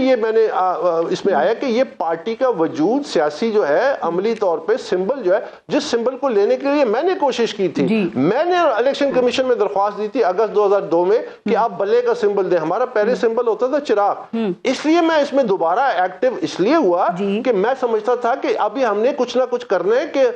اس میں آیا کہ یہ پارٹی کا وجود سیاسی جو ہے, عملی طور پہ سمبل جو ہے, جس سمبل کو لینے کے لیے میں نے کوشش کی تھی. میں نے الیکشن کمیشن میں درخواست دی تھی اگست 2002 میں کہ آپ بلے کا سمبل دیں. ہمارا پہلے سمبل ہوتا تھا چراغ. اس لیے میں اس میں دوبارہ ایکٹیو اس لیے ہوا کہ میں سمجھتا تھا کہ ابھی ہم نے کچھ نہ کچھ کرنا ہے, کہ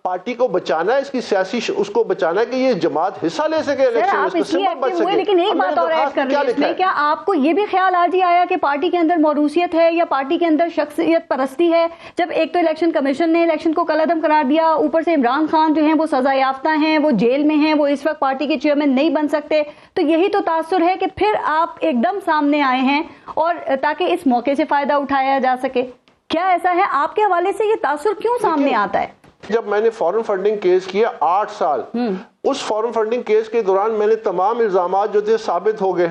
پارٹی کو بچانا ہے, اس کی سیاسی اس کو بچانا ہے کہ یہ جماعت حصہ لے سکے الیکشن, اس کا سمبل بچ سکے. لیکن ایک بات اور ایڈ کر رہے ہیں, کیا آپ کو یہ بھی خیال آج ہی آیا کہ پارٹی کے اندر موروثیت ہے یا پارٹی کے اندر شخصیت پرستی ہے؟ جب ایک تو الیکشن کمیشن نے الیکشن کو کل عدم قرار دیا, اوپر سے عمران خان جو ہیں وہ سزا یافتہ ہیں, وہ جیل میں ہیں, وہ اس وقت پارٹی کے چیئرمین نہیں بن سکتے, تو یہی تو تاثر ہے کہ پھر آپ ایک دم سامنے آئے ہیں اور تاکہ اس موقع سے فائدہ اٹھایا جا سکے. کیا ایسا ہے آپ کے حوالے سے یہ تاثر کیوں سامنے آتا ہے؟ جب میں نے فارن فنڈنگ کیس کیا 8 سال, اس فارن فنڈنگ کیس کے دوران میں نے تمام الزامات جو تھے ثابت ہو گئے.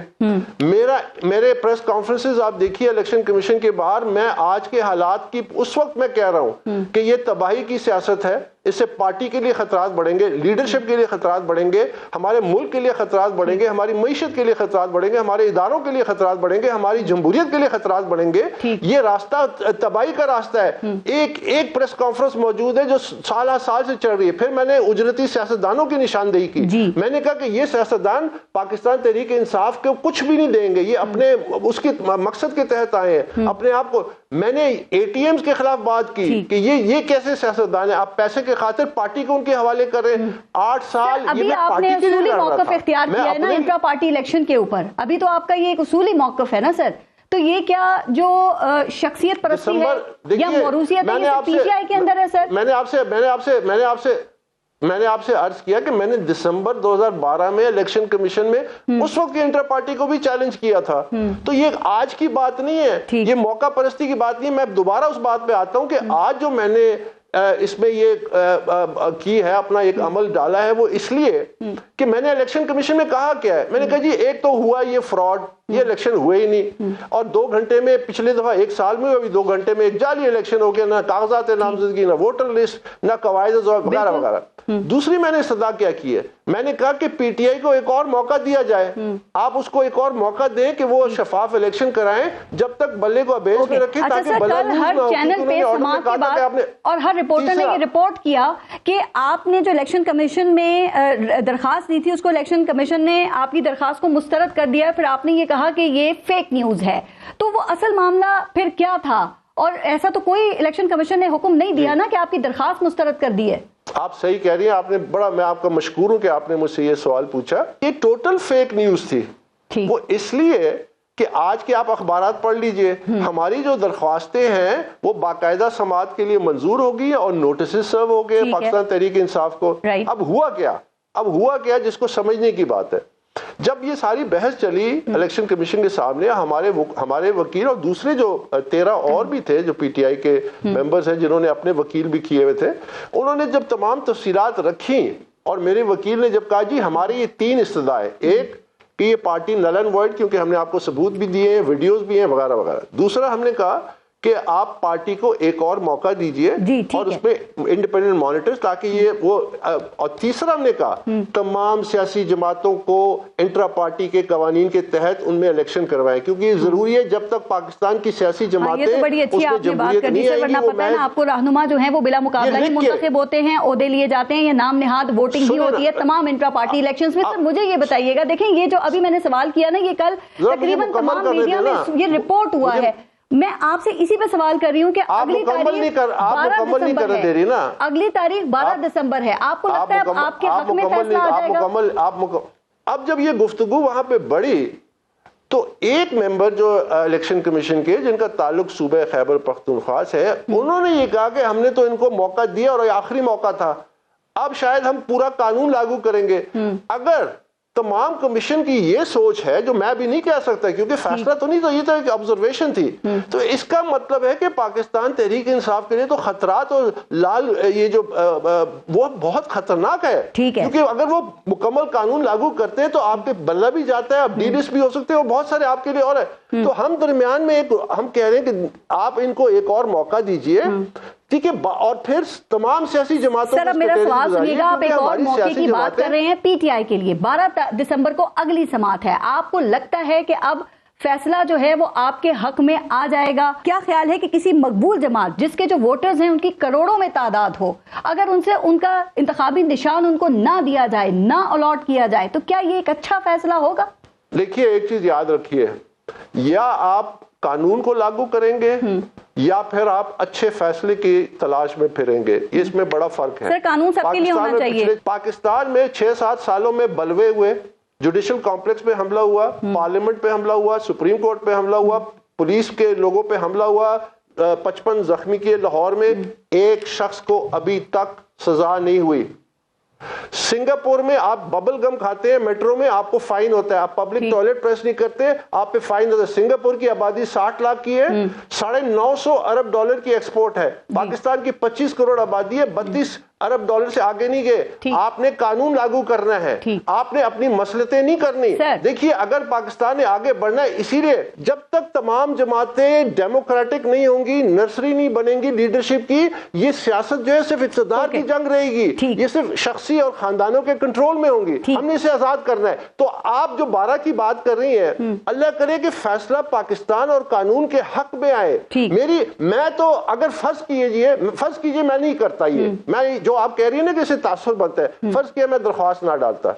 میرے پریس کانفرنسز آپ دیکھیے الیکشن کمیشن کے باہر, میں آج کے حالات کی اس وقت میں کہہ رہا ہوں کہ یہ تباہی کی سیاست ہے, اس سے پارٹی کے لیے خطرات بڑھیں گے, لیڈرشپ کے لیے خطرات بڑھیں گے, ہمارے ملک کے لیے خطرات بڑھیں گے, ہماری معیشت کے لیے خطرات بڑھیں گے, ہمارے اداروں کے لیے خطرات بڑھیں گے, ہماری جمہوریت کے لیے خطرات بڑھیں گے. یہ راستہ تباہی کا راستہ ہے. ایک پریس کانفرنس موجود ہے جو سال سے چل رہی ہے. پھر میں نے اجرتی سیاستدانوں کی نشاندہی کی. میں نے کہا کہ یہ سیاستدان پاکستان تحریک انصاف کو کچھ بھی نہیں دیں گے, یہ اپنے اس کے مقصد کے تحت آئے ہیں, اپنے آپ کو. میں نے اے ٹی ایمز کے خلاف بات کی کہ یہ کیسے سیاستدان ہیں, آپ پیسے کے خاطر پارٹی کو ان کے حوالے کریں. 8 سال ابھی آپ نے اصولی موقف اختیار کیا ہے نا انٹرا پارٹی الیکشن کے اوپر, ابھی تو آپ کا یہ ایک اصولی موقف ہے نا سر, تو یہ کیا جو شخصیت پرستی ہے یا موروثیت ہے یہ پی ٹی آئی کے اندر ہے سر؟ میں نے آپ سے عرض کیا کہ میں نے دسمبر 2012 میں الیکشن کمیشن میں اس وقت کی انٹر پارٹی کو بھی چیلنج کیا تھا. تو یہ آج کی بات نہیں ہے, یہ موقع پرستی کی بات نہیں ہے. میں دوبارہ اس بات پہ آتا ہوں کہ آج جو میں نے اس میں یہ کی ہے, اپنا ایک عمل ڈالا ہے, وہ اس لیے کہ میں نے الیکشن کمیشن میں کہا کیا ہے. میں نے کہا جی ایک تو ہوا یہ فراڈ, یہ الیکشن ہوئے ہی نہیں, اور 2 گھنٹے میں پچھلے دفعہ 1 سال میں ابھی 2 گھنٹے میں ایک جعلی الیکشن ہو گیا, نہ کاغذات نامزدگی, نہ ووٹر لسٹ, نہ قواعد وغیرہ وغیرہ. दूसरी मैंने इस्तदा क्या की है, मैंने कहा कि पीटीआई को एक और मौका दिया जाए, आप उसको एक और मौका दें कि वो शफाफ इलेक्शन कराएं, जब तक बल्ले को अबेज में रखें ताकि बल्ला लूज ना हो। चैनल पे समाज के बाद और हर रिपोर्टर ने ये रिपोर्ट किया कि आपने जो इलेक्शन कमीशन में दरखास्त दी थी उसको इलेक्शन कमीशन ने आपकी दरखास्त को मुस्तरद कर दिया, फिर आपने ये कहा कि ये फेक न्यूज है, तो वो असल मामला फिर क्या था? और ऐसा तो कोई इलेक्शन कमीशन ने हुक्म नहीं दिया ना कि आपकी दरखास्त मुस्तरद कर दी है। आप सही कह रही हैं, आपने बड़ा, मैं आपका मशकूर हूं कि आपने मुझसे ये सवाल पूछा। ये टोटल फेक न्यूज थी। वो इसलिए कि आज के आप अखबारात पढ़ लीजिए, हमारी जो दरख्वास्तें हैं वो बाकायदा समाअत के लिए मंजूर होगी और नोटिस सर्व हो गए पाकिस्तान तहरीक इंसाफ को। अब हुआ क्या जिसको समझने की बात है, जब ये सारी बहस चली इलेक्शन कमीशन के सामने, हमारे वकील और दूसरे जो 13 और भी थे जो पीटीआई के मेंबर्स हैं जिन्होंने अपने वकील भी किए हुए थे, उन्होंने जब तमाम तफसीलात रखी और मेरे वकील ने जब कहा जी हमारे ये 3 इस्तदाए, एक कि ये पार्टी नल एंड वॉइड क्योंकि हमने आपको सबूत भी दिए हैं, वीडियोस भी हैं वगैरह वगैरह, दूसरा हमने कहा कि आप पार्टी को एक और मौका दीजिए और उसमें इंडिपेंडेंट मॉनिटर्स ताकि ये वो, और तीसरा हमने कहा तमाम सियासी जमातों को इंट्रा पार्टी के कवानीन के तहत उनमें इलेक्शन करवाएं, क्योंकि ये जरूरी है जब तक पाकिस्तान की सियासी जमातें तो बड़ी अच्छी आपने बात कर दी सर, वरना पता है ना आपको रहनुमा जो है वो बिला मुकाबला ही मुंतखब होते हैं, ओहदे लिए जाते हैं, ये नाम निहाद वोटिंग ही होती है तमाम इंट्रा पार्टी इलेक्शंस में। सर मुझे ये बताइएगा, देखें ये जो अभी मैंने सवाल किया ना, ये कल तकरीबन तमाम मीडिया में ये रिपोर्ट हुआ है, मैं आपसे इसी पे सवाल कर रही हूँ कि अगली तारीख 12 दिसंबर है, आपको लगता है आपके हक में फैसला आ जाएगा? अब जब ये गुफ्तगू वहां पे बढ़ी तो एक मेंबर जो इलेक्शन कमीशन के जिनका ताल्लुक सूबे खैबर पख्तूनख्वा से है, उन्होंने ये कहा कि हमने तो इनको मौका दिया और ये आखिरी मौका था, अब शायद हम पूरा कानून लागू करेंगे। अगर तमाम कमीशन की ये सोच है, जो मैं भी नहीं कह सकता क्योंकि फैसला तो नहीं, तो ये तो एक ऑब्जर्वेशन थी, तो इसका मतलब है कि पाकिस्तान तहरीक इंसाफ के लिए तो खतरात और लाल ये जो वो बहुत खतरनाक है, क्योंकि अगर वो मुकम्मल कानून लागू करते हैं तो आपके बल्ला भी जाता है, आप डीडिस भी हो सकते हैं और बहुत सारे आपके लिए और है। तो हम दरमियान में हम कह रहे हैं कि आप इनको एक और मौका दीजिए, ठीक है, और फिर तमाम सियासी जमातों सर, अब मेरा सवाल सुनिएगा, आप एक और मौके की बात कर रहे हैं पीटीआई के लिए, 12 दिसंबर को अगली समाअत है, आपको लगता है कि अब फैसला जो है वो आपके हक में आ जाएगा? क्या ख्याल है कि किसी मकबूल जमात जिसके जो वोटर्स हैं उनकी करोड़ों में तादाद हो, अगर उनसे उनका इंतखाबी निशान उनको ना दिया जाए, ना अलॉट किया जाए, तो क्या ये एक अच्छा फैसला होगा? देखिए एक चीज याद रखिए, या आप कानून को लागू करेंगे या फिर आप अच्छे फैसले की तलाश में फिरेंगे, इसमें बड़ा फर्क है। सर कानून सबके लिए होना चाहिए। पाकिस्तान में 6-7 सालों में बलवे हुए, जुडिशल कॉम्प्लेक्स पे हमला हुआ, पार्लियामेंट पे हमला हुआ, सुप्रीम कोर्ट पे हमला हुआ, पुलिस के लोगों पे हमला हुआ, 55 जख्मी किए लाहौर में, एक शख्स को अभी तक सजा नहीं हुई। सिंगापुर में आप बबल गम खाते हैं, मेट्रो में आपको फाइन होता है, आप पब्लिक टॉयलेट प्रेस नहीं करते, आप पे फाइन होता है। सिंगापुर की आबादी 60 लाख की है, $950 अरब की एक्सपोर्ट है, पाकिस्तान की 25 करोड़ आबादी है, 32 अरब डॉलर से आगे नहीं गए। आपने कानून लागू करना है, आपने अपनी मसलतें नहीं करनी। देखिए अगर पाकिस्तान ने आगे बढ़ना है, इसीलिए जब तक तमाम जमातें डेमोक्रेटिक नहीं होंगी, नर्सरी नहीं बनेंगी लीडरशिप की, ये सियासत जो है सिर्फ इक़्तिदार की जंग रहेगी, ये सिर्फ शख्सी और खानदानों के कंट्रोल में होंगी। हमने इसे आजाद करना है। तो आप जो 12 की बात कर रही हैं, अल्लाह करे कि फैसला पाकिस्तान और कानून के हक में आए। मैं तो अगर फर्ज कीजिए मैं नहीं करता, ये मैं जो आप कह रही है ना कि इसे तासुर बनता है, फर्ज किया मैं दरख्वास्त ना डालता,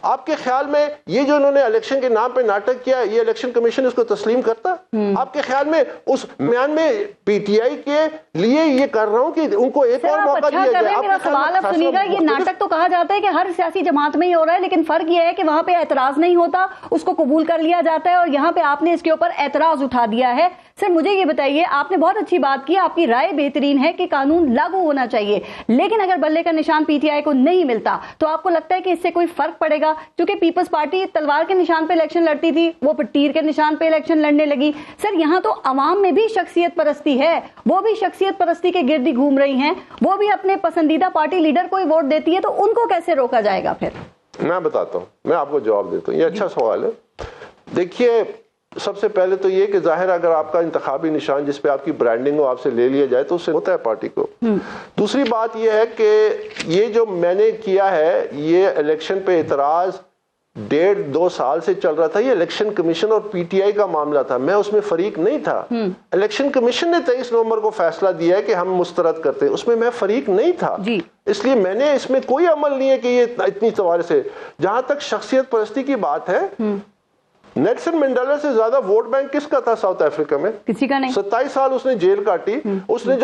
आपके ख्याल में ये जो इन्होंने इलेक्शन के नाम पे नाटक किया, ये इलेक्शन कमीशन इसको तस्लीम करता? आपके ख्याल में उस म्यान में पीटीआई के लिए ये कर रहा हूं कि उनको एक और मौका दिया जाए? मेरा सवाल अब सुनिएगा, ये नाटक तो कहा जाता है कि हर सियासी जमात में ही हो रहा है, लेकिन फर्क ये है कि वहां पे एतराज नहीं होता, उसको कबूल कर लिया जाता है, और यहाँ पे आपने इसके ऊपर एतराज उठा दिया है। सर मुझे ये बताइए, आपने बहुत अच्छी बात की, आपकी राय बेहतरीन है कि कानून लागू होना चाहिए, लेकिन अगर बल्ले का निशान पीटीआई को नहीं मिलता तो आपको लगता है कि इससे कोई फर्क पड़ेगा? क्योंकि पीपल्स पार्टी तलवार के निशान पे इलेक्शन लड़ती थी, वो तीर के निशान पे इलेक्शन लड़ने लगी। सर यहाँ तो अवाम में भी शख्सियत परस्ती है, वो भी शख्सियत परस्ती के गिर्द घूम रही हैं, वो भी अपने पसंदीदा पार्टी लीडर को ही वोट देती है, तो उनको कैसे रोका जाएगा? फिर मैं बताता हूँ, मैं आपको जवाब देता हूँ, ये अच्छा सवाल है। देखिए سب سے پہلے تو یہ کہ ظاہر اگر آپ کا انتخابی نشان جس پہ آپ کی برانڈنگ ہو آپ سے لے لیا جائے تو اس سے ہوتا ہے پارٹی کو. دوسری بات یہ ہے کہ یہ جو میں نے کیا ہے یہ الیکشن پہ اعتراض 1.5-2 سال سے چل رہا تھا. یہ الیکشن کمیشن اور پی ٹی آئی کا معاملہ تھا, میں اس میں فریق نہیں تھا. الیکشن کمیشن نے 23 نومبر کو فیصلہ دیا ہے کہ ہم مسترد کرتے ہیں, اس میں میں فریق نہیں تھا. اس لیے میں نے اس میں کوئی عمل نہیں ہے کہ یہ اتنی سوال سے. جہاں تک شخصیت پرستی کی بات ہے, نیلسن منڈیلا سے زیادہ ووٹ بینک کس کا تھا ساؤتھ افریقہ میں؟ کسی کا نہیں. 27 سال اس نے جیل کاٹی. اس نے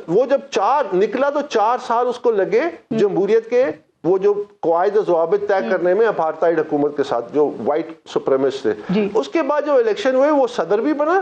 وہ جب 4 نکلا تو 4 سال اس کو لگے جمہوریت کے وہ جو قواعد و ضوابط طے کرنے میں اپارتھائیڈ حکومت کے ساتھ جو وائٹ سپریمسٹ تھے. اس کے بعد جو الیکشن ہوئے وہ صدر بھی بنا,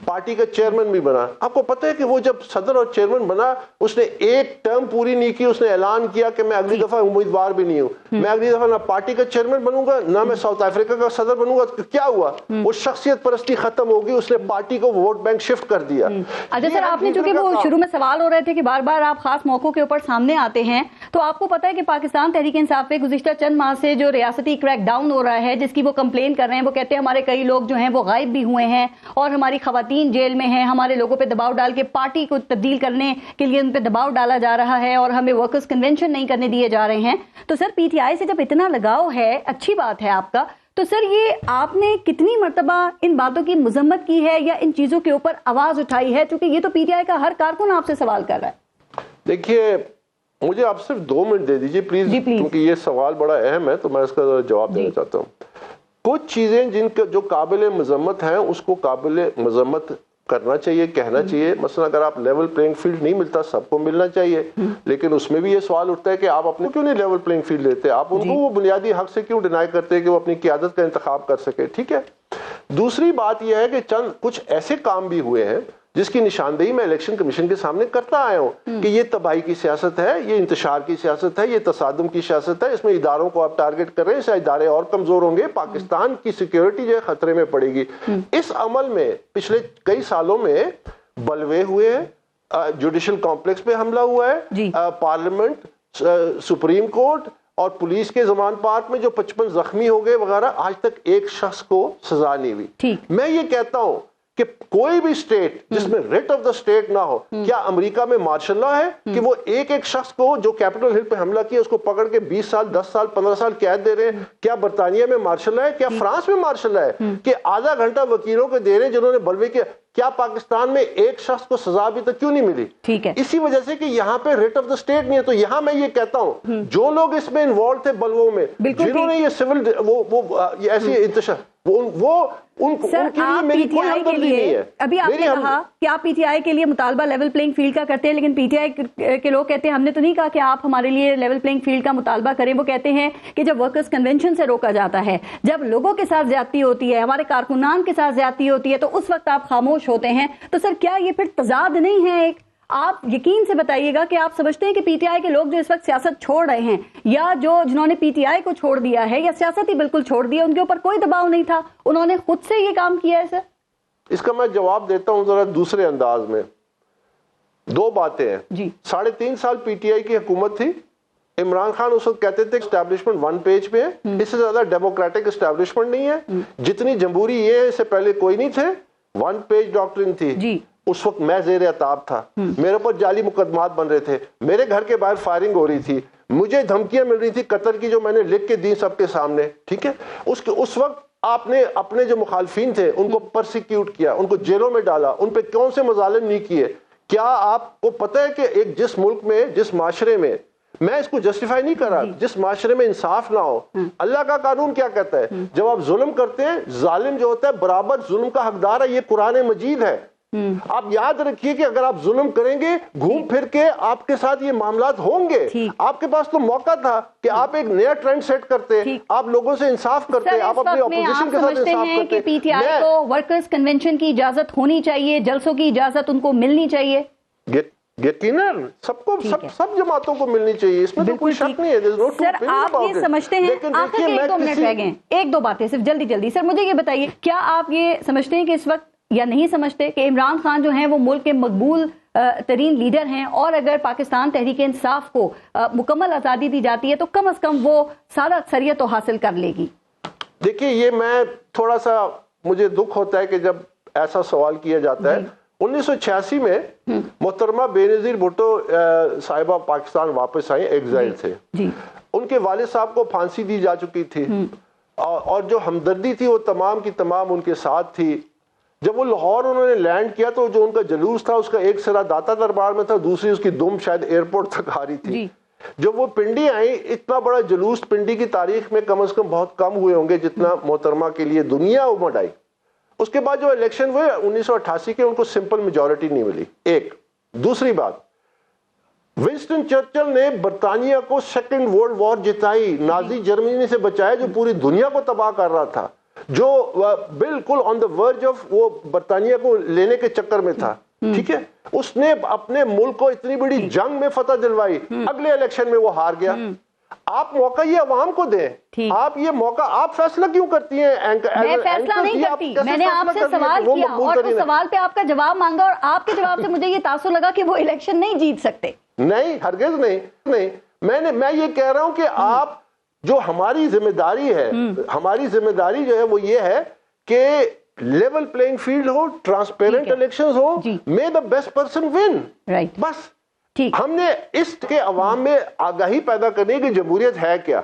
پارٹی کا چیئرمین بھی بنا. آپ کو پتہ ہے کہ وہ جب صدر اور چیئرمین بنا اس نے ایک ٹرم پوری نہیں کی. اس نے اعلان کیا کہ میں اگلی دفعہ امیدوار بھی نہیں ہوں, میں اگلی دفعہ نہ پارٹی کا چیئرمین بنوں گا نہ میں ساؤتھ افریقہ کا صدر بنوں گا. کیا ہوا؟ وہ شخصیت پرستی ختم ہوگی, اس نے پارٹی کو ووٹ بینک شفٹ کر دیا. اچھا سر, آپ نے چونکہ وہ شروع میں سوال ہو رہے تھے کہ بار بار آپ خاص موقعوں کے اوپر سامنے آتے ہیں, تو آپ کو پتہ ہے کہ پاکستان تحریک انصاف پہ گزشتہ چند ماہ سے جو ریاستی کریک ڈاؤن ہو رہا ہے جس کی وہ کمپلین کر رہے ہیں, وہ کہتے ہیں ہمارے کئی لوگ جو ہیں وہ غائب بھی ہوئے ہیں اور ہماری خواتین جیل میں ہیں, ہمارے لوگوں پہ دباؤ ڈال کے پارٹی کو تبدیل کرنے کے لیے ان پہ دباؤ ڈالا جا رہا ہے اور ہمیں ورکرز کنونشن نہیں کرنے دیے جا رہے ہیں. تو سر پی ٹی آئی سے جب اتنا لگاؤ ہے, اچھی بات ہے آپ کا, تو سر یہ آپ نے کتنی مرتبہ ان باتوں کی مذمت کی ہے یا ان چیزوں کے اوپر آواز اٹھائی ہے, چونکہ یہ تو پی ٹی آئی کا ہر کارکن آپ سے سوال کر رہا ہے. دیکھیے مجھے آپ صرف 2 منٹ دے دیجیے پلیز, کیونکہ یہ سوال بڑا اہم ہے تو میں اس کا جواب دینا چاہتا ہوں. کچھ چیزیں جن کا جو قابل مذمت ہیں اس کو قابل مذمت کرنا چاہیے, کہنا چاہیے. مثلا اگر آپ لیول پلینگ فیلڈ نہیں ملتا, سب کو ملنا چاہیے, لیکن اس میں بھی یہ سوال اٹھتا ہے کہ آپ اپنے کیوں نہیں لیول پلینگ فیلڈ لیتے, آپ ان کو وہ بنیادی حق سے کیوں ڈینائی کرتے ہیں کہ وہ اپنی قیادت کا انتخاب کر سکے. ٹھیک ہے. دوسری بات یہ ہے کہ کچھ ایسے کام بھی ہوئے ہیں جس کی نشاندہی میں الیکشن کمیشن کے سامنے کرتا آیا ہوں کہ یہ تباہی کی سیاست ہے, یہ انتشار کی سیاست ہے, یہ تصادم کی سیاست ہے, اس میں اداروں کو آپ ٹارگٹ کر رہے ہیں, اس سے ادارے اور کمزور ہوں گے, پاکستان کی سیکیورٹی جو ہے خطرے میں پڑے گی. اس عمل میں پچھلے کئی سالوں میں بلوے ہوئے ہیں, جوڈیشل کمپلیکس پہ حملہ ہوا ہے, پارلیمنٹ, سپریم کورٹ اور پولیس کے زمان پارک میں جو 55 زخمی ہو گئے وغیرہ, آج تک ایک شخص کو سزا نہیں ہوئی. میں یہ کہتا ہوں کہ کوئی بھی اسٹیٹ جس میں ریٹ آف دا اسٹیٹ نہ ہو, کیا امریکہ میں مارشل لا ہے کہ وہ ایک ایک شخص کو جو کیپٹل ہل پہ حملہ کیا اس کو پکڑ کے 20 سال 10 سال 15 سال قید دے رہے ہیں؟ کیا برطانیہ میں مارشل لا ہے؟ کیا فرانس میں مارشل لا ہے کہ آدھا گھنٹہ وکیلوں کو دے رہے ہیں جنہوں نے بلوے کیا؟ کیا پاکستان میں ایک شخص کو سزا ابھی تک کیوں نہیں ملی؟ ٹھیک ہے, اسی وجہ سے کہ یہاں پہ ریٹ آف دا اسٹیٹ نہیں ہے. تو یہاں میں یہ کہتا ہوں جو لوگ اس میں انوالو تھے بلووں میں, جنہوں نے یہ سول وہ ایسی انتشار ابھی آپ نے کہا کہ آپ پی ٹی آئی کے لیے مطالبہ لیول پلینگ فیلڈ کا کرتے ہیں, لیکن پی ٹی آئی کے لوگ کہتے ہیں ہم نے تو نہیں کہا کہ آپ ہمارے لیے لیول پلینگ فیلڈ کا مطالبہ کریں. وہ کہتے ہیں کہ جب ورکرز کنونشن سے روکا جاتا ہے, جب لوگوں کے ساتھ زیادتی ہوتی ہے, ہمارے کارکنان کے ساتھ زیادتی ہوتی ہے, تو اس وقت آپ خاموش ہوتے ہیں. تو سر کیا یہ پھر تضاد نہیں ہے ایک؟ آپ یقین سے بتائیے گا کہ آپ سمجھتے ہیں کہ پی ٹی آئی کے لوگ جو اس وقت سیاست چھوڑ رہے ہیں یا جنہوں نے پی ٹی آئی کو چھوڑ دیا ہے یا سیاست ہی بالکل چھوڑ دیا, ان کے اوپر کوئی دباؤ نہیں تھا, انہوں نے خود سے یہ کام کیا ہے؟ سر اس کا میں جواب دیتا ہوں ذرا دوسرے انداز میں. 2 باتیں ہیں. 3.5 سال پی ٹی آئی کی حکومت تھی. عمران خان اس وقت کہتے تھے اسٹیبلشمنٹ 1 پیج پہ ہے, اس سے زیادہ ڈیموکریٹک اسٹیبلشمنٹ نہیں ہے. جتنی جمہوری یہ ہے اس سے پہلے کوئی نہیں تھے. 1 پیج ڈاکٹرن تھی. اس وقت میں زیر عتاب تھا, میرے اوپر جعلی مقدمات بن رہے تھے, میرے گھر کے باہر فائرنگ ہو رہی تھی, مجھے دھمکیاں مل رہی تھی قتل کی جو میں نے لکھ کے دی سب کے سامنے. ٹھیک ہے. اس وقت آپ نے اپنے جو مخالفین تھے ان کو پرسیکیوٹ کیا, ان کو جیلوں میں ڈالا, ان پہ کون سے مظالم نہیں کیے. کیا آپ کو پتہ ہے کہ ایک جس ملک میں, جس معاشرے میں, میں اس کو جسٹیفائی نہیں کر رہا, جس معاشرے میں انصاف نہ ہو, اللہ کا قانون کیا کہتا ہے؟ جب آپ ظلم کرتے ہیں, ظالم جو ہوتا ہے برابر ظلم کا حقدار ہے. یہ قرآن مجید ہے. آپ یاد رکھیے کہ اگر آپ ظلم کریں گے گھوم پھر کے آپ کے ساتھ یہ معاملات ہوں گے. آپ کے پاس تو موقع تھا کہ آپ ایک نیا ٹرینڈ سیٹ کرتے, آپ لوگوں سے انصاف کرتے, آپ اپنے اپوزیشن کے ساتھ انصاف کرتے. کہ پی ٹی آئی کو ورکرز کنونشن کی اجازت ہونی چاہیے, جلسوں کی اجازت ان کو ملنی چاہیے. یقیناً سب کو, سب جماعتوں کو ملنی چاہیے, اس میں تو کوئی شک نہیں ہے. سر آپ یہ سمجھتے ہیں, آخر کے 1-2 منٹ رہ گئے, 1-2 باتیں صرف جلدی. سر مجھے یہ بتائیے, کیا آپ یہ سمجھتے ہیں کہ اس وقت یا نہیں سمجھتے کہ عمران خان جو ہیں وہ ملک کے مقبول ترین لیڈر ہیں, اور اگر پاکستان تحریک انصاف کو مکمل آزادی دی جاتی ہے تو کم از کم وہ سارا اکثریت تو حاصل کر لے گی؟ دیکھیے یہ میں تھوڑا سا مجھے دکھ ہوتا ہے کہ جب ایسا سوال کیا جاتا ہے. 1986 میں محترمہ بے نظیر بھٹو صاحبہ پاکستان واپس آئیں, ایگزائل تھے. ان کے والد صاحب کو پھانسی دی جا چکی تھی اور جو ہمدردی تھی وہ تمام کی تمام ان کے ساتھ تھی. جب وہ لاہور انہوں نے لینڈ کیا تو جو ان کا جلوس تھا اس کا ایک سرا داتا دربار میں تھا, دوسری اس کی دم شاید ایئرپورٹ تک آ رہی تھی. جب وہ پنڈی آئیں, اتنا بڑا جلوس پنڈی کی تاریخ میں کم از کم بہت کم ہوئے ہوں گے جتنا محترمہ کے لیے دنیا امڈ آئی. اس کے بعد جو الیکشن ہوئے 1988 کے, ان کو سمپل میجورٹی نہیں ملی. ایک دوسری بات, ونسٹن چرچل نے برطانیہ کو سیکنڈ ورلڈ وار جتائی, نازی جرمنی سے بچایا جو پوری دنیا کو تباہ کر رہا تھا, جو بالکل آن دا ورج آف وہ برطانیہ کو لینے کے چکر میں تھا. ٹھیک ہے, اس نے اپنے ملک کو اتنی بڑی جنگ میں فتح دلوائی, اگلے الیکشن میں وہ ہار گیا. آپ موقع یہ عوام کو دیں, آپ یہ موقع, آپ فیصلہ کیوں کرتی ہیں؟ میں فیصلہ نہیں کرتی, میں نے آپ سے سوال کیا اور اس سوال پہ آپ کا جواب مانگا, اور آپ کے جواب سے مجھے یہ تاثر لگا کہ وہ الیکشن نہیں جیت سکتے. نہیں, ہرگز نہیں. میں یہ کہہ رہا ہوں کہ آپ جو ہماری ذمہ داری ہے, ہماری ذمہ داری جو ہے وہ یہ ہے کہ level playing field who, transparent elections who, may the best person win. بس ہم نے اس کے عوام میں آگاہی پیدا کرنے کی جمہوریت ہے کیا.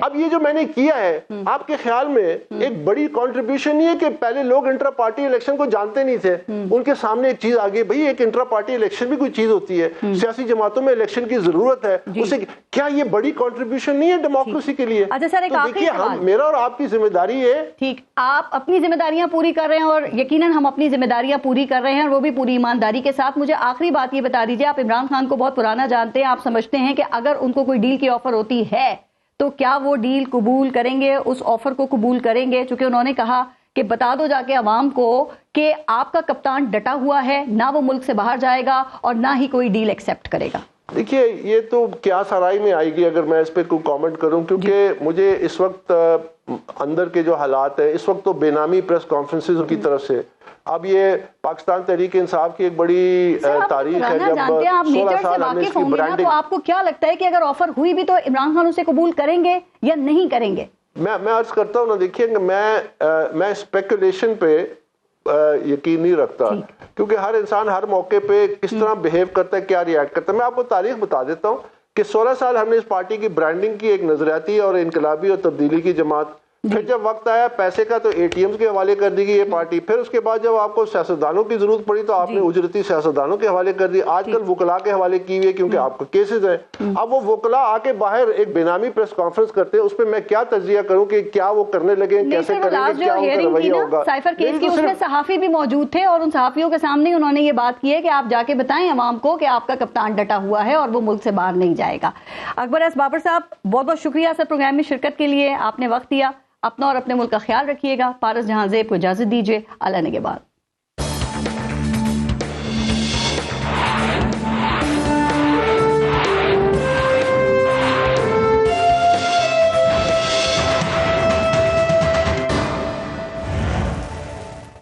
اب یہ جو میں نے کیا ہے, آپ کے خیال میں ایک بڑی کنٹریبیوشن نہیں ہے کہ پہلے لوگ انٹرا پارٹی الیکشن کو جانتے نہیں تھے, ان کے سامنے ایک چیز آگئی, بھئی ایک انٹرا پارٹی الیکشن بھی کوئی چیز ہوتی ہے, سیاسی جماعتوں میں الیکشن کی ضرورت ہے, اسے کیا یہ بڑی کنٹریبیوشن نہیں ہے ڈیموکریسی کے لیے؟ اچھا سر, ایک آخری سوال, میرا اور آپ کی ذمہ داری ہے. ٹھیک, آپ اپنی ذمہ داریاں پوری کر رہے ہیں اور یقیناً ہم اپنی ذمہ داریاں پوری کر رہے ہیں, اور وہ بھی پوری ایمانداری کے ساتھ. مجھے آخری بات یہ بتا دیجیے, آپ عمران خان کو بہت پرانا جانتے ہیں, آپ سمجھتے ہیں کہ اگر ان کو کوئی ڈیل کی آفر ہوتی ہے تو کیا وہ ڈیل قبول کریں گے, اس آفر کو قبول کریں گے؟ چونکہ انہوں نے کہا کہ بتا دو جا کے عوام کو کہ آپ کا کپتان ڈٹا ہوا ہے, نہ وہ ملک سے باہر جائے گا اور نہ ہی کوئی ڈیل ایکسپٹ کرے گا. دیکھیے, یہ تو کیا سرائی میں آئے گی اگر میں اس پہ کوئی کامنٹ کروں, کیونکہ مجھے اس وقت اندر کے جو حالات ہیں, اس وقت تو بے نامی پریس کانفرنسز کی طرف سے, اب یہ پاکستان تحریک انصاف کی ایک بڑی تاریخ ہے, جب 16 سال ہم نے اس کی برانڈنگ. تو آپ کو کیا لگتا ہے کہ اگر آفر ہوئی بھی تو عمران خان اسے قبول کریں گے یا نہیں کریں گے؟ میں عرض کرتا ہوں نا, دیکھیے کہ میں اسپیکولیشن پہ یقین نہیں رکھتا, کیونکہ ہر انسان ہر موقع پہ کس طرح بہیو کرتا ہے, کیا ریئیکٹ کرتا ہے. میں آپ کو تاریخ بتا دیتا ہوں کہ 16 سال ہم نے اس پارٹی کی برانڈنگ کی, ایک نظریاتی اور انقلابی اور تبدیلی کی جماعت. پھر جب وقت آیا پیسے کا تو اے ٹی ایمز کے حوالے کر دی گئی یہ پارٹی. پھر اس کے بعد جب آپ کو سیاستدانوں کی ضرورت پڑی تو آپ نے اجرتی سیاستدانوں کے حوالے کر دی. آج کل وکلاء کے حوالے کی ہوئی ہے کیونکہ آپ کو کیسز ہیں. اب وہ وکلاء آ کے باہر ایک بے نامی پریس کانفرنس کرتے ہیں, اس پہ میں کیا تجزیہ کروں کہ کیا وہ کرنے لگے, کیسے کریں گے, کیا ان کا رویہ ہوگا. سائفر کیس کی اس میں صحافی بھی موجود تھے اور ان صحافیوں کے سامنے انہوں نے یہ بات کی ہے کہ آپ جا کے بتائیں عوام کو کہ آپ کا کپتان ڈٹا ہوا ہے اور وہ ملک سے باہر نہیں جائے گا. اکبر ایس بابر صاحب, بہت بہت شکریہ سر پروگرام میں شرکت کے لیے, آپ نے وقت دیا. اپنا اور اپنے ملک کا خیال رکھیے گا. پارس جہاں زیب کو اجازت دیجیے. اللہ نگہبان.